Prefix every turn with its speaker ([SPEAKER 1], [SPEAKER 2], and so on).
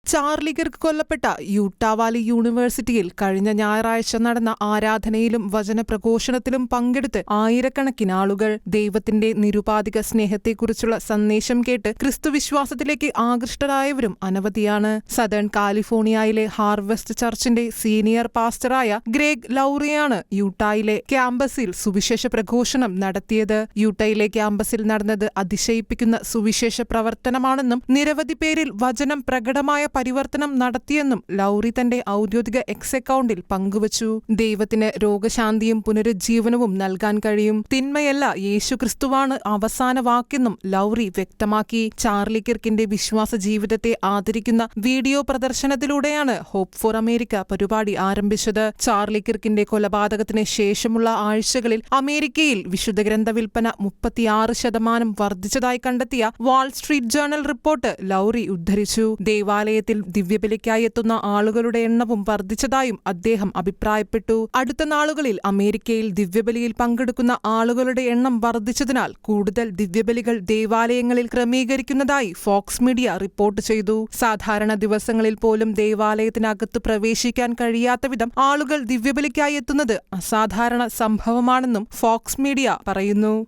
[SPEAKER 1] Charlie Kirk കൊല്ലപ്പെട്ട Utah Valley യൂണിവേഴ്സിറ്റിയിൽ കഴിഞ്ഞ ഞായറാഴ്ച നടന്ന ആരാധനയിലും വചനപ്രഘോഷണത്തിലും പങ്കെടുത്ത് ആയിരക്കണക്കിന് ആളുകൾ ദൈവത്തിന്റെ നിരുപാധിക സ്നേഹത്തെക്കുറിച്ചുള്ള സന്ദേശം കേട്ട് ക്രിസ്തുവിശ്വാസത്തിലേക്ക് ആകൃഷ്ടരായവരും അനവധിയാണ്. സദേൺ കാലിഫോർണിയയിലെ ഹാർവെസ്റ്റ് ചർച്ചിന്റെ സീനിയർ പാസ്റ്ററായ ഗ്രേഗ് ലൗറിയാണ് യൂട്ടായിലെ ക്യാമ്പസിൽ സുവിശേഷ പ്രഘോഷണം നടത്തിയത്. യൂട്ടയിലെ ക്യാമ്പസിൽ നടന്നത് അതിശയിപ്പിക്കുന്ന സുവിശേഷ പ്രവർത്തനമാണെന്നും നിരവധി പേരിൽ വചനം പ്രകടമായ പരിവർത്തനം നടത്തിയെന്നും ലൗറി തന്റെ ഔദ്യോഗിക എക്സ് അക്കൗണ്ടിൽ പങ്കുവച്ചു. ദൈവത്തിന് രോഗശാന്തിയും പുനരുജ്ജീവനവും നൽകാൻ കഴിയും. തിന്മയല്ല, യേശുക്രിസ്തുവാണ് അവസാന വാക്കെന്നും ലൗറി വ്യക്തമാക്കി. ചാർലി കിർക്കിന്റെ വിശ്വാസ ജീവിതത്തെ ആദരിക്കുന്ന വീഡിയോ പ്രദർശനത്തിലൂടെയാണ് ഹോപ്പ് ഫോർ അമേരിക്ക പരിപാടി ആരംഭിച്ചത്. ചാർലി കിർക്കിന്റെ കൊലപാതകത്തിന് ശേഷമുള്ള ആഴ്ചകളിൽ അമേരിക്കയിൽ വിശുദ്ധഗ്രന്ഥ വിൽപ്പന 36% വർദ്ധിച്ചതായി കണ്ടെത്തിയ Wall Street Journal report Lowry ഉദ്ധരിച്ചു. ദേവാലയത്തിൽ ദിവ്യബലിക്കായി എത്തുന്ന ആളുകളുടെ എണ്ണവും വർദ്ധിച്ചതായും അദ്ദേഹം അഭിപ്രായപ്പെട്ടു. അടുത്ത നാളുകളിൽ അമേരിക്കയിൽ ദിവ്യബലിയിൽ പങ്കെടുക്കുന്ന ആളുകളുടെ എണ്ണം വർദ്ധിച്ചതിനാൽ കൂടുതൽ ദിവ്യബലികൾ ദേവാലയങ്ങളിൽ ക്രമീകരിക്കുന്നതായി ഫോക്സ് മീഡിയ റിപ്പോർട്ട് ചെയ്തു. സാധാരണ ദിവസങ്ങളിൽ പോലും ദേവാലയത്തിനകത്ത് പ്രവേശിക്കാൻ കഴിയാത്ത വിധം ആളുകൾ ദിവ്യബലിക്കായി എത്തുന്നത് അസാധാരണ സംഭവമാണെന്നും ഫോക്സ് മീഡിയ പറയുന്നു.